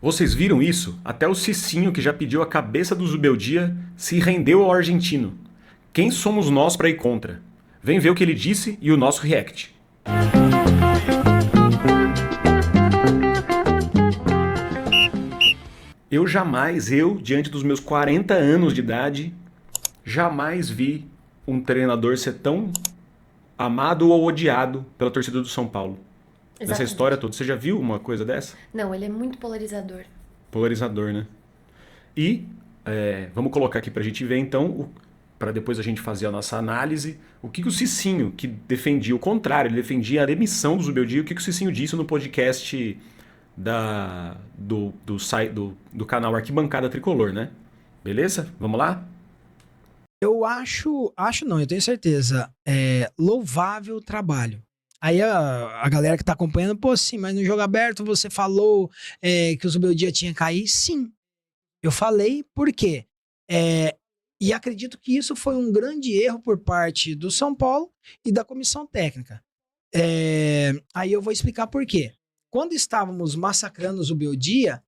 Vocês viram isso? Até o Cicinho, que já pediu a cabeça do Zubeldia, se rendeu ao argentino. Quem somos nós para ir contra? Vem ver o que ele disse e o nosso react. Eu, diante dos meus 40 anos de idade, jamais vi um treinador ser tão amado ou odiado pela torcida do São Paulo. Nessa Exatamente. história toda. Você já viu uma coisa dessa? Não, ele é muito polarizador. Polarizador, né? E vamos colocar aqui pra gente ver então, para depois a gente fazer a nossa análise, o que o Cicinho, que defendia o contrário, ele defendia a demissão do Zubeldia, o que o Cicinho disse no podcast do canal Arquibancada Tricolor, né? Beleza? Vamos lá? Eu acho não, eu tenho certeza, louvável o trabalho. Aí a galera que tá acompanhando, pô, sim, mas no jogo aberto você falou que o Zubeldia tinha que cair? Sim, eu falei, por quê? E acredito que isso foi um grande erro por parte do São Paulo e da comissão técnica. Aí eu vou explicar por quê. Quando estávamos massacrando o Zubeldia,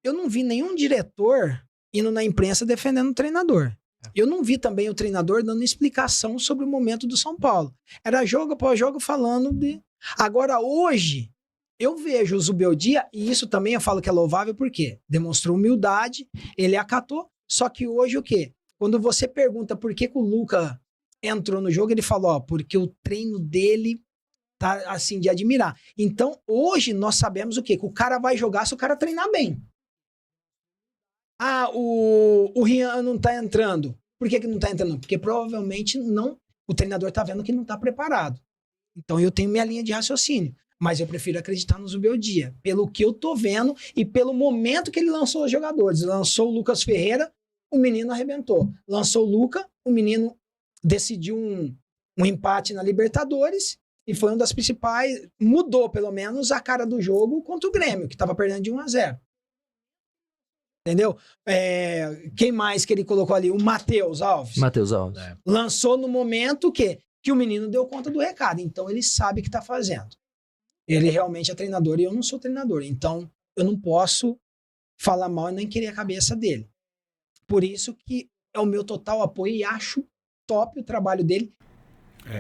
eu não vi nenhum diretor indo na imprensa defendendo o treinador. Eu não vi também o treinador dando explicação sobre o momento do São Paulo. Era jogo após jogo falando de... Agora, hoje, eu vejo o Zubeldia, e isso também eu falo que é louvável, porque demonstrou humildade, ele acatou, só que hoje o quê? Quando você pergunta por que o Luca entrou no jogo, ele falou, ó, porque o treino dele tá assim de admirar. Então, hoje nós sabemos o quê? Que o cara vai jogar se o cara treinar bem. Ah, o Rian não tá entrando. Por que não tá entrando? Porque provavelmente não, o treinador tá vendo que não tá preparado. Então eu tenho minha linha de raciocínio. Mas eu prefiro acreditar no Zubeldia. Pelo que eu tô vendo e pelo momento que ele lançou os jogadores. Lançou o Lucas Ferreira, o menino arrebentou. Lançou o Luca, o menino decidiu um empate na Libertadores e foi uma das principais, mudou pelo menos a cara do jogo contra o Grêmio, que tava perdendo de 1-0. Entendeu? Quem mais que ele colocou ali? O Matheus Alves. Matheus Alves. Lançou no momento que o menino deu conta do recado. Então ele sabe o que tá fazendo. Ele realmente é treinador e eu não sou treinador. Então eu não posso falar mal e nem querer a cabeça dele. Por isso que é o meu total apoio e acho top o trabalho dele.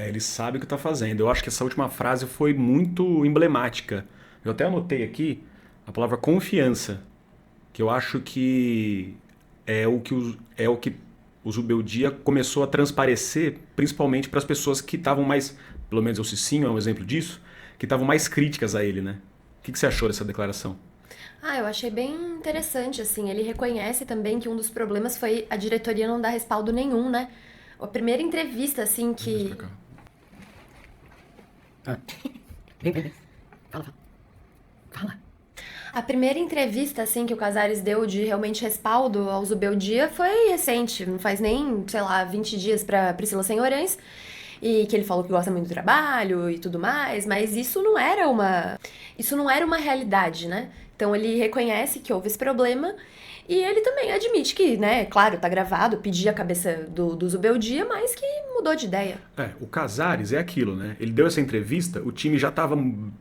Ele sabe o que tá fazendo. Eu acho que essa última frase foi muito emblemática. Eu até anotei aqui a palavra confiança, que eu acho que é o que o Zubeldia começou a transparecer, principalmente para as pessoas que estavam mais, pelo menos o Cicinho é um exemplo disso, que estavam mais críticas a ele, né? O que você achou dessa declaração? Eu achei bem interessante, assim, ele reconhece também que um dos problemas foi a diretoria não dar respaldo nenhum, né? A primeira entrevista, assim, que... Vem. Fala. A primeira entrevista, assim, que o Casares deu de realmente respaldo ao Zubeldia foi recente, não faz nem, sei lá, 20 dias pra Priscila Senhorães, e que ele falou que gosta muito do trabalho e tudo mais, mas isso não era uma realidade, né? Então ele reconhece que houve esse problema e ele também admite que, né, claro, tá gravado, pedia a cabeça do Zubeldia, mas que mudou de ideia. O Casares é aquilo, né? Ele deu essa entrevista, o time já estava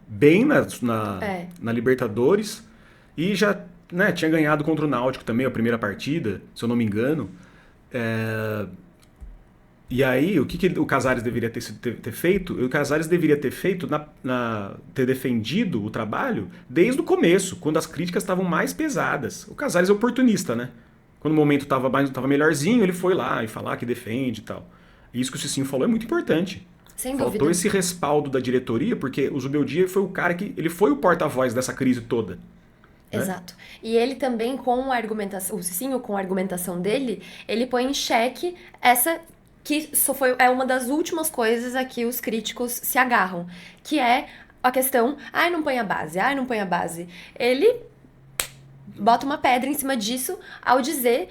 bem na Libertadores e já, né, tinha ganhado contra o Náutico também a primeira partida, se eu não me engano. E aí, o que o Casares deveria ter feito? O Casares deveria ter feito, ter defendido o trabalho desde o começo, quando as críticas estavam mais pesadas. O Casares é oportunista, né? Quando o momento estava melhorzinho, ele foi lá e falar que defende e tal. E isso que o Cicinho falou é muito importante. Sem dúvida. Faltou esse respaldo da diretoria, porque o Zubeldia foi o cara que... Ele foi o porta-voz dessa crise toda. Né? Exato. E ele também, com a argumentação... O Cicinho, com a argumentação dele, ele põe em xeque essa... que é uma das últimas coisas a que os críticos se agarram, que é a questão, não põe a base. Ele bota uma pedra em cima disso ao dizer,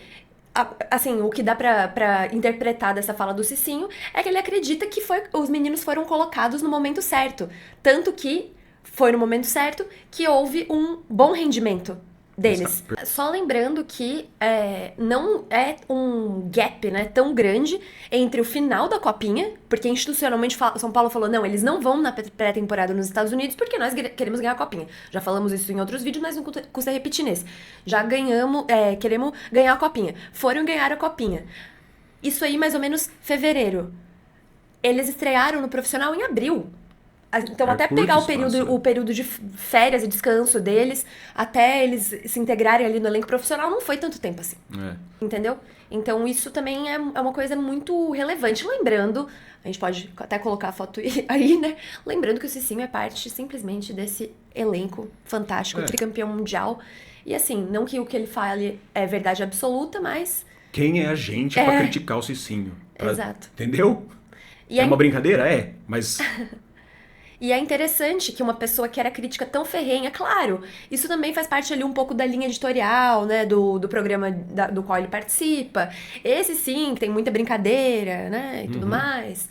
assim, o que dá pra interpretar dessa fala do Cicinho é que ele acredita que os meninos foram colocados no momento certo, tanto que foi no momento certo que houve um bom rendimento deles. Só lembrando que não é um gap, né, tão grande entre o final da Copinha, porque institucionalmente São Paulo falou, não, eles não vão na pré-temporada nos Estados Unidos porque nós queremos ganhar a Copinha. Já falamos isso em outros vídeos, mas não custa repetir nesse. Já ganhamos, queremos ganhar a Copinha. Foram ganhar a Copinha. Isso aí, mais ou menos, fevereiro. Eles estrearam no profissional em abril. Então, até pegar o período de férias e descanso deles, até eles se integrarem ali no elenco profissional, não foi tanto tempo assim. Entendeu? Então, isso também é uma coisa muito relevante. Lembrando, a gente pode até colocar a foto aí, né? Lembrando que o Cicinho é parte simplesmente desse elenco fantástico, tricampeão mundial. E assim, não que o que ele fale é verdade absoluta, mas... Quem é a gente pra criticar o Cicinho? Exato. Entendeu? E uma brincadeira? Mas... E é interessante que uma pessoa que era crítica tão ferrenha, claro, isso também faz parte ali um pouco da linha editorial, né, do programa do qual ele participa. Esse sim, tem muita brincadeira, né, e tudo mais.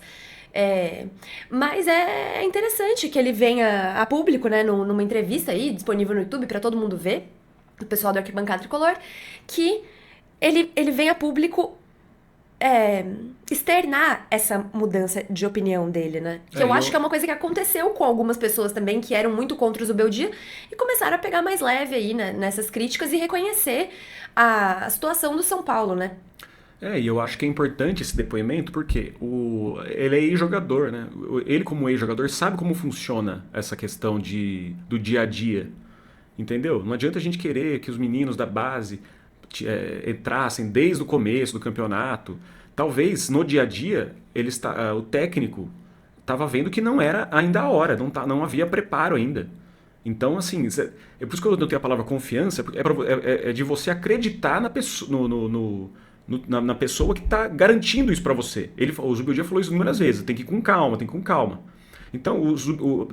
Mas é interessante que ele venha a público, né, numa entrevista aí, disponível no YouTube para todo mundo ver, o pessoal do Arquibancada Tricolor, que ele vem a público externar essa mudança de opinião dele, né? Que eu acho que é uma coisa que aconteceu com algumas pessoas também que eram muito contra o Zubeldia e começaram a pegar mais leve aí, né, nessas críticas e reconhecer a situação do São Paulo, né? E eu acho que é importante esse depoimento porque ele é ex-jogador, né? Ele, como ex-jogador, sabe como funciona essa questão do dia a dia, entendeu? Não adianta a gente querer que os meninos da base entrassem desde o começo do campeonato. Talvez no dia a dia o técnico estava vendo que não era ainda a hora, não havia preparo ainda. Então, assim, é por isso que eu tenho a palavra confiança, é de você acreditar na pessoa, na pessoa que está garantindo isso para você. O Zubeldia falou isso inúmeras vezes, tem que ir com calma, tem que ir com calma. Então,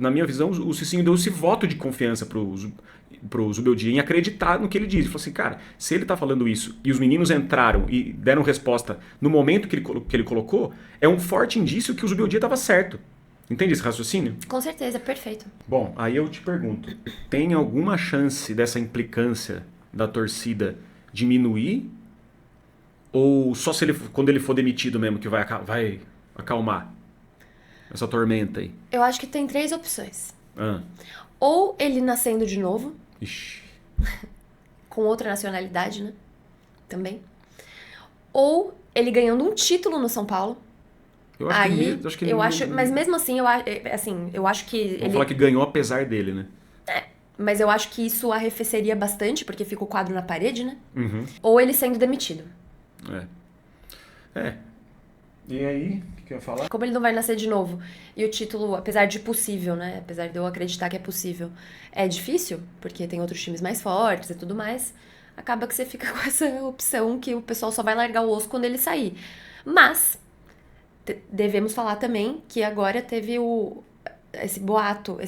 na minha visão, o Cicinho deu esse voto de confiança pro Zubeldia em acreditar no que ele diz. Ele falou assim, cara, se ele tá falando isso e os meninos entraram e deram resposta no momento que ele colocou, é um forte indício que o Zubeldia estava certo. Entende esse raciocínio? Com certeza, perfeito. Bom, aí eu te pergunto, tem alguma chance dessa implicância da torcida diminuir? Ou só quando ele for demitido mesmo que vai acalmar essa tormenta aí? Eu acho que tem 3 opções. Ah. Ou ele nascendo de novo. Ixi. Com outra nacionalidade, né? Também. Ou ele ganhando um título no São Paulo. Mas mesmo assim, eu acho que Vamos falar que ganhou apesar dele, né? Mas eu acho que isso arrefeceria bastante, porque fica o quadro na parede, né? Ou ele sendo demitido. E aí, o que eu ia falar? Como ele não vai nascer de novo, e o título, apesar de possível, né? Apesar de eu acreditar que é possível, é difícil, porque tem outros times mais fortes e tudo mais, acaba que você fica com essa opção que o pessoal só vai largar o osso quando ele sair. Mas, devemos falar também que agora teve esse boato,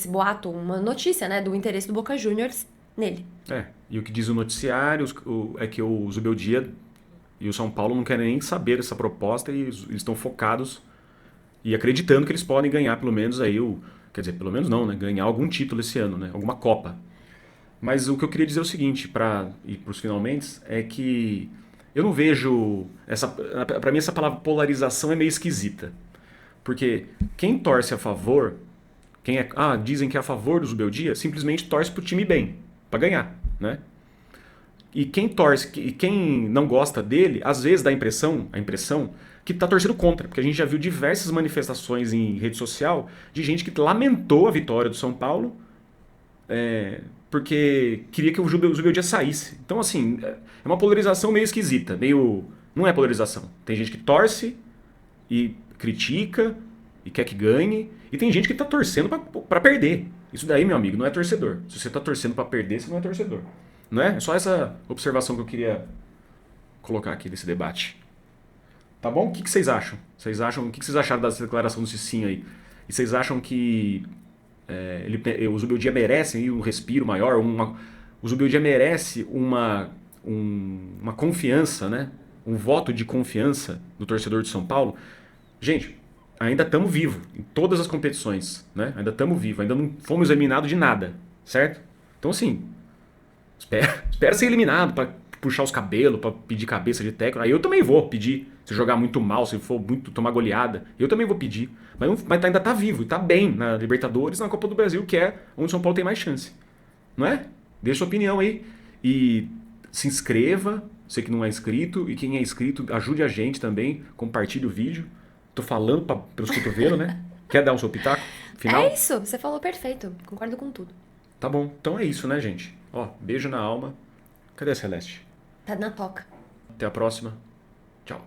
uma notícia, né? Do interesse do Boca Juniors nele. E o que diz o noticiário é que o Zubeldia e o São Paulo não querem nem saber dessa proposta e eles estão focados e acreditando que eles podem ganhar pelo menos aí quer dizer, pelo menos não, né? Ganhar algum título esse ano, né? Alguma Copa. Mas o que eu queria dizer é o seguinte, para ir para os finalmente, é que eu não vejo para mim essa palavra polarização é meio esquisita. Porque quem torce a favor, dizem que é a favor do Zubeldia, simplesmente torce pro time bem, para ganhar, né? E quem não gosta dele, às vezes dá a impressão que tá torcendo contra, porque a gente já viu diversas manifestações em rede social de gente que lamentou a vitória do São Paulo porque queria que o Zubeldia saísse. Então, assim, é uma polarização meio esquisita, não é polarização. Tem gente que torce e critica e quer que ganhe, e tem gente que tá torcendo para perder. Isso daí, meu amigo, não é torcedor. Se você tá torcendo para perder, você não é torcedor. Não é? É só essa observação que eu queria colocar aqui nesse debate. Tá bom? O que vocês acham? O que vocês acharam dessa declaração do Cicinho aí? E vocês acham que o Zubeldia merece um respiro maior? O Zubeldia merece uma confiança, né? Um voto de confiança do torcedor de São Paulo? Gente, ainda estamos vivos em todas as competições, né? Ainda estamos vivos, ainda não fomos eliminados de nada, certo? Então, assim, Espera ser eliminado pra puxar os cabelos, pra pedir cabeça de técnico. Aí eu também vou pedir. Se jogar muito mal, se for muito tomar goleada, eu também vou pedir. Mas ainda tá vivo e tá bem na Libertadores, na Copa do Brasil, que é onde o São Paulo tem mais chance. Não é? Deixa sua opinião aí. E se inscreva, você que não é inscrito. E quem é inscrito, ajude a gente também. Compartilhe o vídeo. Tô falando pelos cotovelos, né? Quer dar o seu pitaco final? É isso, você falou perfeito. Concordo com tudo. Tá bom. Então é isso, né, gente? Ó, beijo na alma. Cadê a Celeste? Tá na toca. Até a próxima. Tchau.